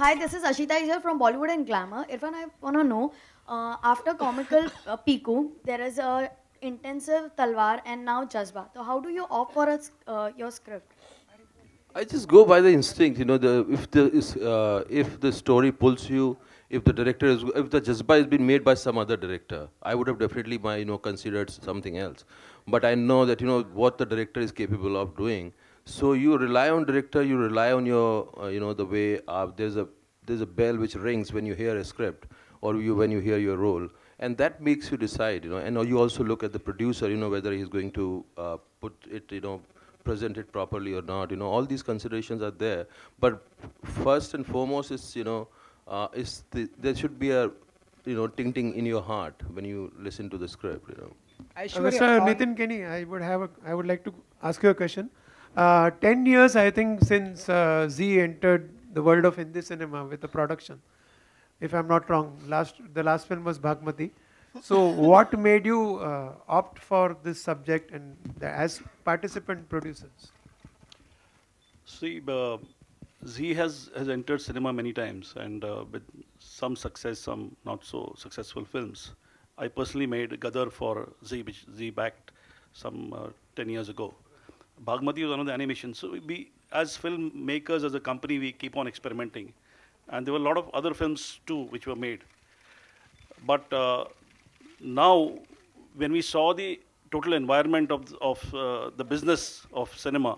Hi, this is Ashita here from Bollywood and Glamour. Irfan, I want to know, after comical Piku, there is a intensive Talwar and now Jazbaa. So how do you opt for your script? I just go by the instinct, if the story pulls you, if the Jazba has been made by some other director, I would have definitely, considered something else. But I know that, what the director is capable of doing. So you rely on director, you rely on your, the way, there's a bell which rings when you hear a script, or when you hear your role. And that makes you decide, and you also look at the producer, whether he's going to put it, present it properly or not. All these considerations are there. But first and foremost is, there should be a, ting in your heart when you listen to the script. Mr. Nitin Kenny, I would like to ask you a question. 10 years, I think, since Z entered the world of Hindi cinema with the production. If I'm not wrong, the last film was Bhagmati. So what made you opt for this subject and as participant producers? See, Z has entered cinema many times, and with some success, some not so successful films. I personally made Gadar for Z, which Z backed some 10 years ago. Bhagmati was one of the animations. So we, as filmmakers, as a company, we keep on experimenting. And there were a lot of other films too which were made. But now, when we saw the total environment of the business of cinema,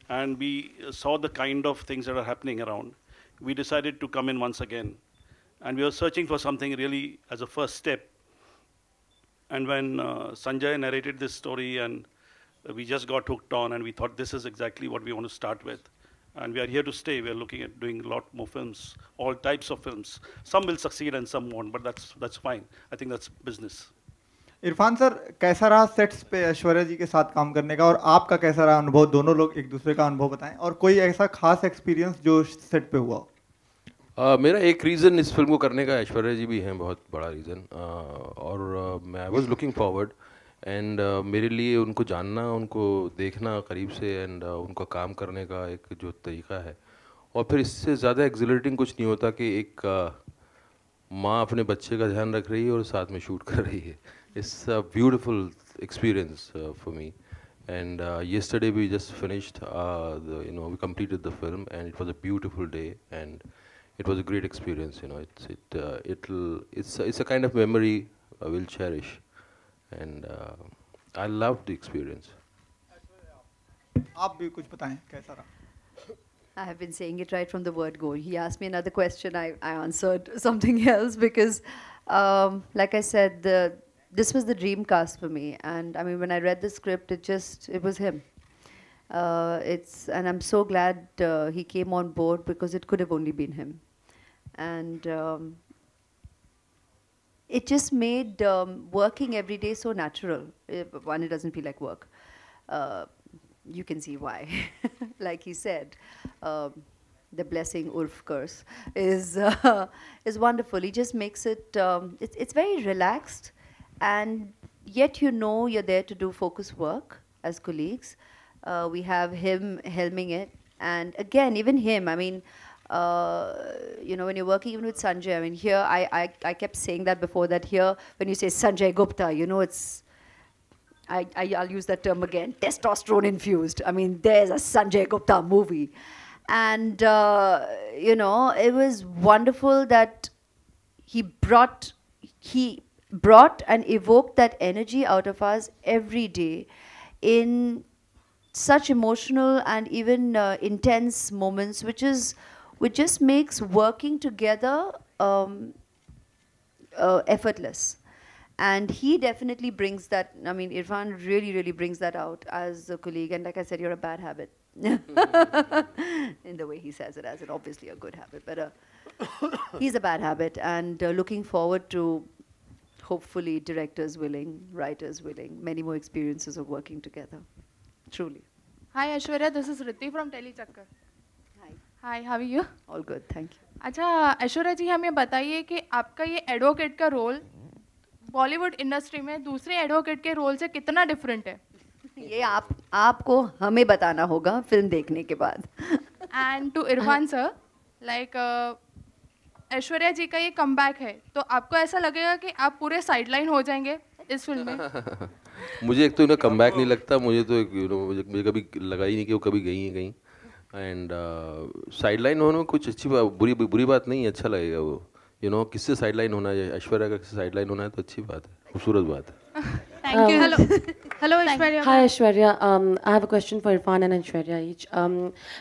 and we saw the kind of things that are happening around, we decided to come in once again. And we were searching for something really as a first step. And when Sanjay narrated this story, and we just got hooked on, and we thought this is exactly what we want to start with. And we are here to stay. We are looking at doing a lot more films, all types of films. Some will succeed and some won't, but that's fine. I think that's business. Irfan sir, कैसा रहा sets पे ऐश्वर्या जी के साथ काम करने का, और आपका कैसा रहा अनुभव? दोनों लोग एक दूसरे का अनुभव बताएं, और कोई ऐसा खास एक्सपीरियंस जो सेट पे हुआ? मेरा एक रीज़न इस फिल्म को करने का ऐश्वर्या जी भी हैं, बहुत बड़ा रीज़न, और मैं I was looking forward, and मेरे लिए उनको जानना, उनको देखना करीब से, एंड उनका काम करने का एक जो तरीका है, और फिर इससे ज़्यादा एक्सिलरेटिंग कुछ नहीं होता कि एक माँ अपने बच्चे का ध्यान रख रही है और साथ में शूट कर रही है. It's a beautiful experience for me. And yesterday we just finished, we completed the film, and it was a beautiful day, and it was a great experience. It's a kind of memory I will cherish, and I loved the experience. आप भी कुछ बताएं, कैसा रहा? I have been saying it right from the word go. He asked me another question, I answered something else because, like I said, this was the dream cast for me. And I mean, when I read the script, it was him. And I'm so glad he came on board because it could have only been him. And it just made working every day so natural. One, it doesn't feel like work. You can see why. Like he said, the blessing Urf curse is wonderful. He just makes it, it's very relaxed, and yet you're there to do focus work as colleagues. We have him helming it, and again, even him, I mean, when you're working even with Sanjay, I mean, here, I kept saying that before, that here, when you say Sanjay Gupta, it's, I'll use that term again, testosterone infused. I mean, there's a Sanjay Gupta movie. And, it was wonderful that he brought and evoked that energy out of us every day in such emotional and even intense moments, which just makes working together effortless. And he definitely brings that. I mean, Irfan really, really brings that out as a colleague. And like I said, you're a bad habit. In the way he says it, as in obviously a good habit. But he's a bad habit. And looking forward to, hopefully, directors willing, writers willing, many more experiences of working together. Truly. Hi, Aishwarya. This is Ritti from Telechakkar. Hi. Hi, how are you? All good, thank you. अच्छा, ऐश्वर्या जी, हमें बताइए कि आपका ये advocate का role Bollywood industry में दूसरे advocate के रोल से कितना डिफरेंट है? ये आपको हमें बताना होगा फिल्म देखने के बाद. And to Irfan sir, like Aishwarya जी का ये कमबैक है, तो आपको ऐसा लगेगा कि आप पूरे साइडलाइन हो जाएंगे इस फिल्म में? मुझे एक तो इन्हें कमबैक नहीं लगता, मुझे तो मुझे कभी लगा ही नहीं कि वो कभी गई हैं कहीं. एंड साइडलाइन होना कुछ अच्छी बात, बुरी बात नहीं है, अच्छा लगेगा वो. किससे साइडलाइन होना है, ऐश्वर्या का किससे साइडलाइन होना है तो अच्छी बात है, खूबसूरत बात है. Thank you. Hello, Aishwarya. Hi, Aishwarya. I have a question for Irfan and Aishwarya each.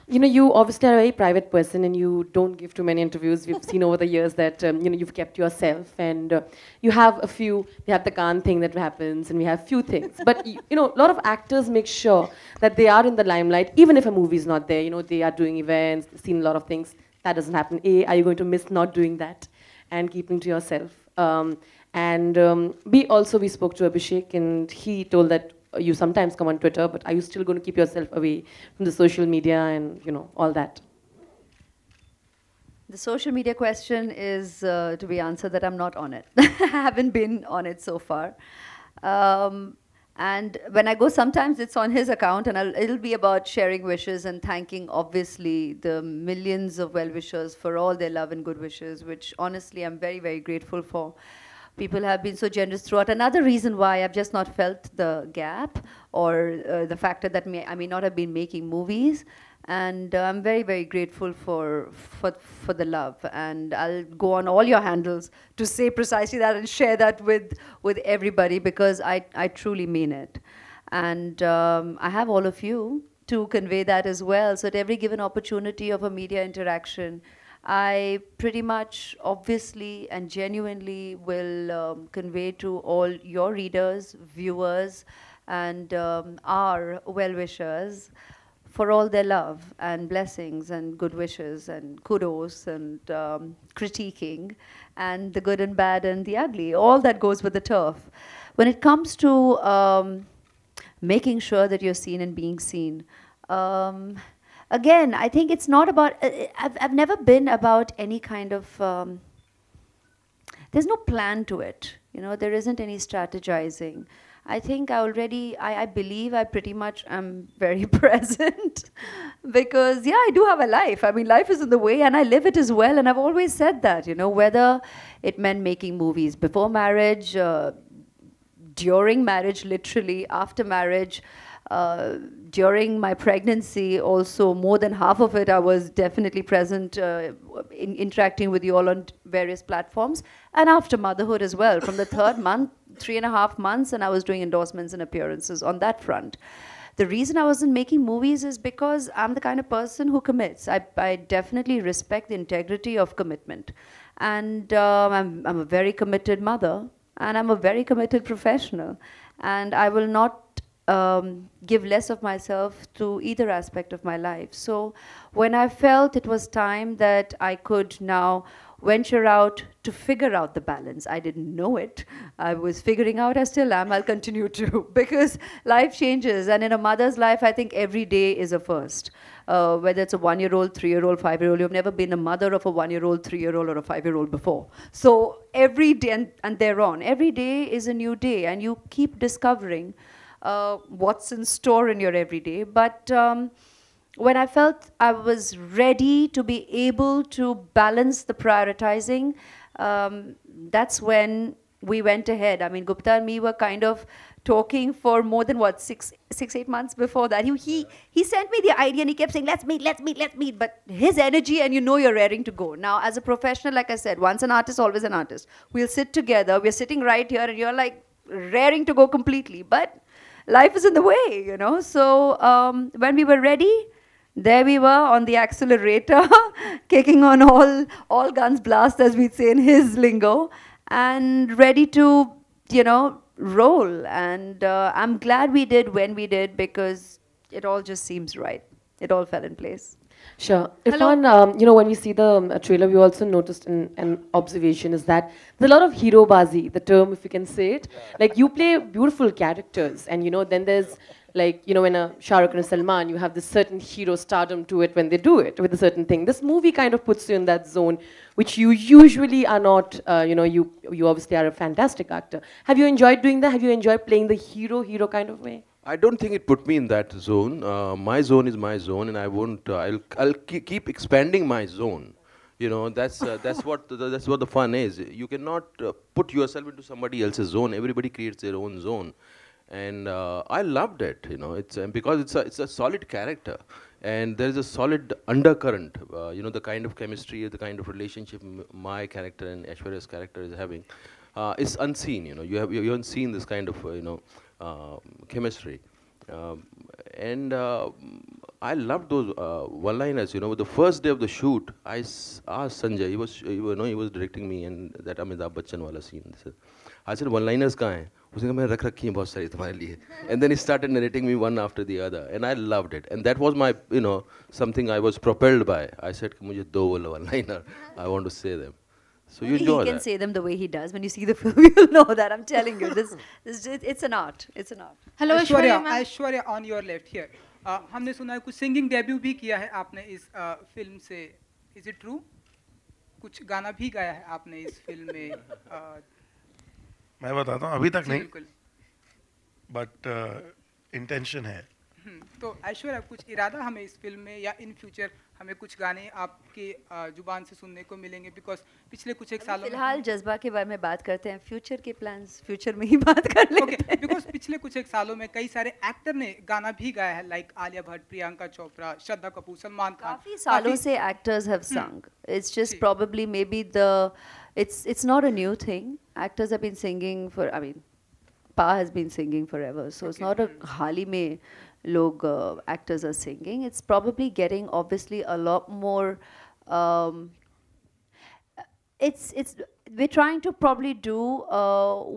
You obviously are a very private person and you don't give too many interviews. We've seen over the years that, you've kept yourself and you have a few, we have the Khan thing that happens and we have few things. But, a lot of actors make sure that they are in the limelight, even if a movie is not there. They are doing events, seen a lot of things. That doesn't happen. A, are you going to miss not doing that and keeping to yourself? B, also we spoke to Abhishek and he told that you sometimes come on Twitter, but are you still going to keep yourself away from the social media and, all that? The social media question is to be answered that I'm not on it. I haven't been on it so far. And when I go, sometimes it's on his account and it'll be about sharing wishes and thanking, obviously, the millions of well-wishers for all their love and good wishes, which honestly I'm very, very grateful for. People have been so generous throughout. Another reason why I've just not felt the gap or the factor that I may not have been making movies. And I'm very, very grateful for the love. And I'll go on all your handles to say precisely that and share that with everybody because I truly mean it. And I have all of you to convey that as well. So at every given opportunity of a media interaction, I pretty much, obviously and genuinely will convey to all your readers, viewers, and our well-wishers for all their love and blessings and good wishes and kudos and critiquing and the good and bad and the ugly, all that goes with the turf. When it comes to making sure that you're seen and being seen, again, I think it's not about, I've never been about any kind of, there's no plan to it. There isn't any strategizing. I think I believe I pretty much am very present because, yeah, I do have a life. I mean, life is in the way and I live it as well. And I've always said that, whether it meant making movies before marriage, during marriage, literally, after marriage, during my pregnancy, also more than half of it, I was definitely present interacting with you all on various platforms. And after motherhood as well, from the third month, 3.5 months, and I was doing endorsements and appearances on that front. The reason I wasn't making movies is because I'm the kind of person who commits. I definitely respect the integrity of commitment. And I'm a very committed mother, and I'm a very committed professional. And I will not give less of myself to either aspect of my life. So when I felt it was time that I could now venture out to figure out the balance, I didn't know it. I was figuring out, I still am, I'll continue to, because life changes. And in a mother's life, I think every day is a first. Whether it's a 1-year-old, 3-year-old, 5-year-old, you've never been a mother of a 1-year-old, 3-year-old, or a 5-year-old before. So every day, and thereon, every day is a new day, and you keep discovering what's in store in your everyday. But when I felt I was ready to be able to balance the prioritizing, that's when we went ahead. I mean, Gupta and me were kind of talking for more than, 6-8 months before that. He sent me the idea and he kept saying, let's meet. But his energy, and you're raring to go. Now, as a professional, like I said, once an artist, always an artist. We'll sit together. We're sitting right here and you're like raring to go completely. But life is in the way, So when we were ready, there we were on the accelerator, kicking on all guns blast, as we'd say in his lingo, and ready to, roll. And I'm glad we did when we did because it all just seems right. It all fell in place. Sure. Irfan, when we see the trailer, we also noticed an observation is that there's a lot of hero bazi, the term, if you can say it. Yeah. Like, you play beautiful characters, and, then there's, like, when a Shah Rukh and a Salman, you have this certain hero stardom to it when they do it with a certain thing. This movie kind of puts you in that zone, which you usually are not, you obviously are a fantastic actor. Have you enjoyed doing that? Have you enjoyed playing the hero kind of way? I don't think it put me in that zone. My zone is my zone, and I won't. I'll keep expanding my zone. You know, that's what the fun is. You cannot put yourself into somebody else's zone. Everybody creates their own zone, and I loved it. You know, it's because it's a solid character, and there is a solid undercurrent. You know, the kind of chemistry, the kind of relationship my character and Aishwarya's character is having is unseen. You know, you haven't seen this kind of chemistry. Um, and I loved those one-liners. You know, the first day of the shoot, asked Sanjay. He was directing me, and that Amitabh Bachchan wala scene. I said, one-liners कहाँ हैं? उसने कहा मैं रख रखी हैं बहुत सारी तुम्हारे लिए. And then he started narrating me one after the other, and I loved it. And that was my, something I was propelled by. I said, मुझे दो one-liner. I want to say them. So you enjoy that. He can say them the way he does. When you see the film, you'll know that. I'm telling you, it's an art. It's an art. Hello, Aishwarya. Aishwarya, on your left here. हमने सुना है कुछ singing debut भी किया है आपने इस film से. Is it true? कुछ गाना भी गाया है आपने इस फिल्म में. मैं बताता हूँ अभी तक नहीं. But intention है. तो ऐश्वर्या कुछ इरादा हमें इस फिल्म में या इन फ्यूचर हमें कुछ गाने आपके जुबान से सुनने को मिलेंगे बिकॉज पिछले कुछ एक सालों में फिलहाल जज्बा के बारे में बात करते हैं फ्यूचर के प्लान्स फ्यूचर में ही बात कर लेते हैं बिकॉज पिछले कुछ एक सालों में कई सारे एक्टर ने गाना भी गाया है लाइक आलिया भट्ट प्रियंका चोपड़ा श्रद्धा कपूर सलमान खान काफी सालों से एक्टर्स हैव संग it's just probably may be the it's not a new thing actors have been singing for I mean Pa has been singing forever so it's not a हाल ही में log actors are singing. It's probably getting obviously a lot more. We're trying to probably do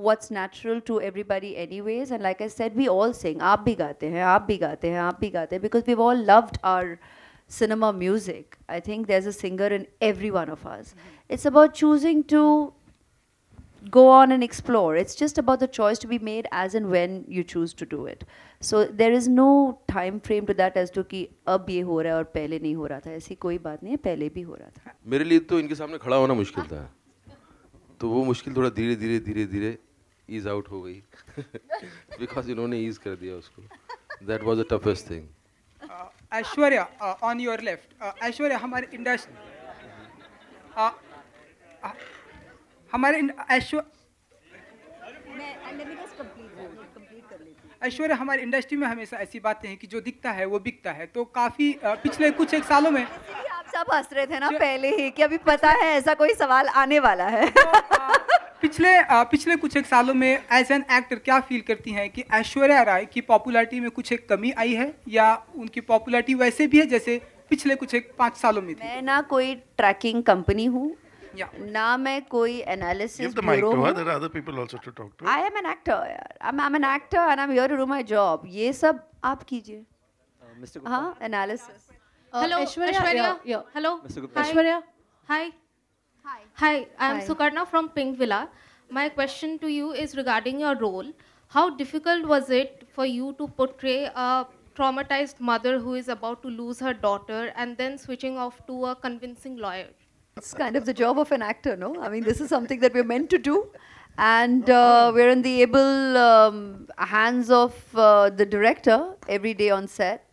what's natural to everybody anyways. And like I said, we all sing. आप भी गाते हैं, आप भी गाते हैं, आप भी गाते हैं, because we've all loved our cinema music. I think there's a singer in every one of us. It's about choosing to go on and explore. It's just about the choice to be made as and when you choose to do it. So there is no time frame to that as to कि अब ये हो रहा है और पहले नहीं हो रहा था. ऐसी कोई बात नहीं है, पहले भी हो रहा था. मेरे लिए तो इनके सामने खड़ा होना मुश्किल था. तो वो मुश्किल थोड़ा धीरे-धीरे ease out हो गई. Because इन्होंने ease कर दिया उसको. That was the toughest thing. Aishwarya, on your left. Aishwarya हमारे इंडस्ट्री ऐश्वर्या हमारी इंडस्ट्री में हमेशा ऐसी बातें हैं कि जो दिखता है वो बिकता है तो काफी पिछले कुछ एक सालों में आप सब हंस रहे थे ना पहले ही कि अभी पता है ऐसा कोई सवाल आने वाला है पिछले कुछ एक सालों में एज एन एक्टर क्या फील करती हैं कि ऐश्वर्या राय की पॉपुलैरिटी में कुछ एक कमी आई है या उनकी पॉपुलैरिटी वैसे भी है जैसे पिछले कुछ एक 5 सालों में थी? मैं ना कोई ट्रैकिंग कंपनी हूँ ना मैं कोई एनालिसिस ब्यूरो हूँ. There are other people also to talk to. I am an actor. I'm an actor and I'm here to do my job. ये सब आप कीजिए. Mr. Gupta. हाँ, analysis. Hello, Aishwarya. Hello. Mr. Gupta. Aishwarya. Hi. Hi. I'm Hi. Sukarna from Pink Villa. My question to you is regarding your role. How difficult was it for you to portray a traumatized mother who is about to lose her daughter and then switching off to a convincing lawyer? It's kind of the job of an actor, no? I mean, this is something that we're meant to do. And we're in the able hands of the director every day on set.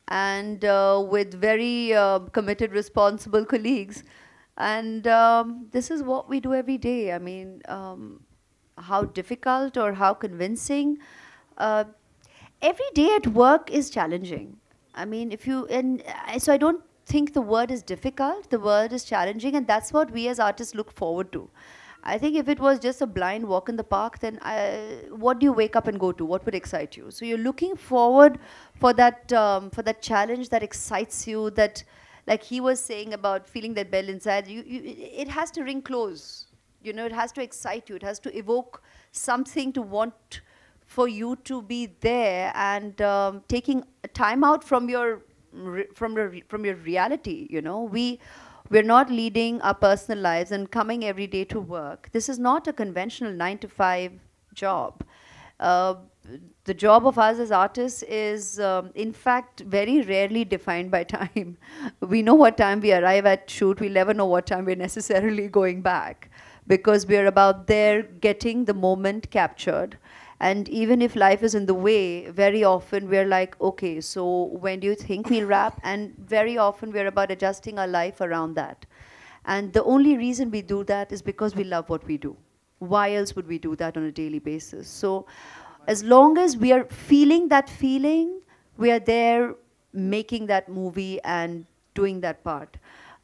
And with very committed, responsible colleagues. And this is what we do every day. I mean, how difficult or how convincing. Every day at work is challenging. I mean, so I don't think the word is difficult, the word is challenging, and that's what we as artists look forward to. I think if it was just a blind walk in the park, then what do you wake up and go to? What would excite you? So you're looking forward for that challenge that excites you, that, like he was saying about feeling that bell inside, it has to ring close. You know, it has to excite you. It has to evoke something to want for you to be there and taking time out from your reality. You know, we're not leading our personal lives and coming every day to work. This is not a conventional 9-to-5 job. The job of us as artists is, in fact, very rarely defined by time. We know what time we arrive at shoot. We never know what time we're necessarily going back, because we're about there getting the moment captured. And even if life is in the way, very often we're like, okay, so when do you think we'll wrap? And very often we're about adjusting our life around that. And the only reason we do that is because we love what we do. Why else would we do that on a daily basis? So as long as we are feeling that feeling, we are there making that movie and doing that part.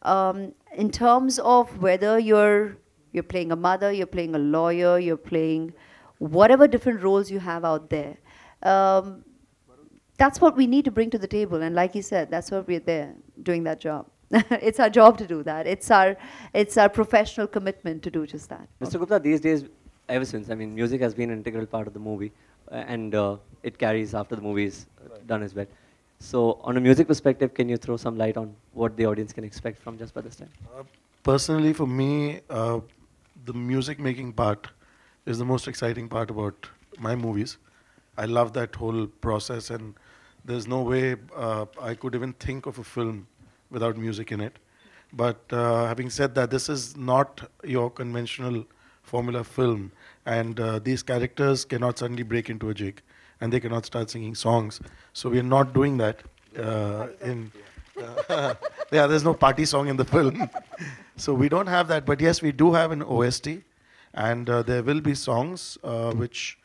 In terms of whether you're playing a mother, you're playing a lawyer, you're playing whatever different roles you have out there, that's what we need to bring to the table. And like he said, that's what we're there doing that job. It's our job to do that. It's our professional commitment to do just that. Mr. Gupta, these days, ever since, I mean, music has been an integral part of the movie, and it carries after the movie is done as well. So, on a music perspective, can you throw some light on what the audience can expect from Jazbaa this time? Personally, for me, the music making part is the most exciting part about my movies. I love that whole process, and there's no way I could even think of a film without music in it. But having said that, this is not your conventional formula film, and these characters cannot suddenly break into a jig, and they cannot start singing songs. So we are not doing that. Yeah, there's no party song in the film. So we don't have that, but yes, we do have an OST, and there will be songs which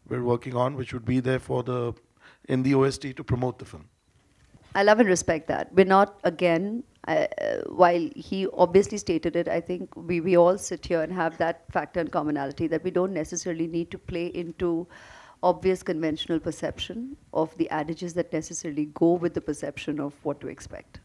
we're working on, which would be there for in the OST to promote the film. I love and respect that. We're not, again, while he obviously stated it, I think we all sit here and have that factor and commonality that we don't necessarily need to play into obvious conventional perception of the adages that necessarily go with the perception of what to expect.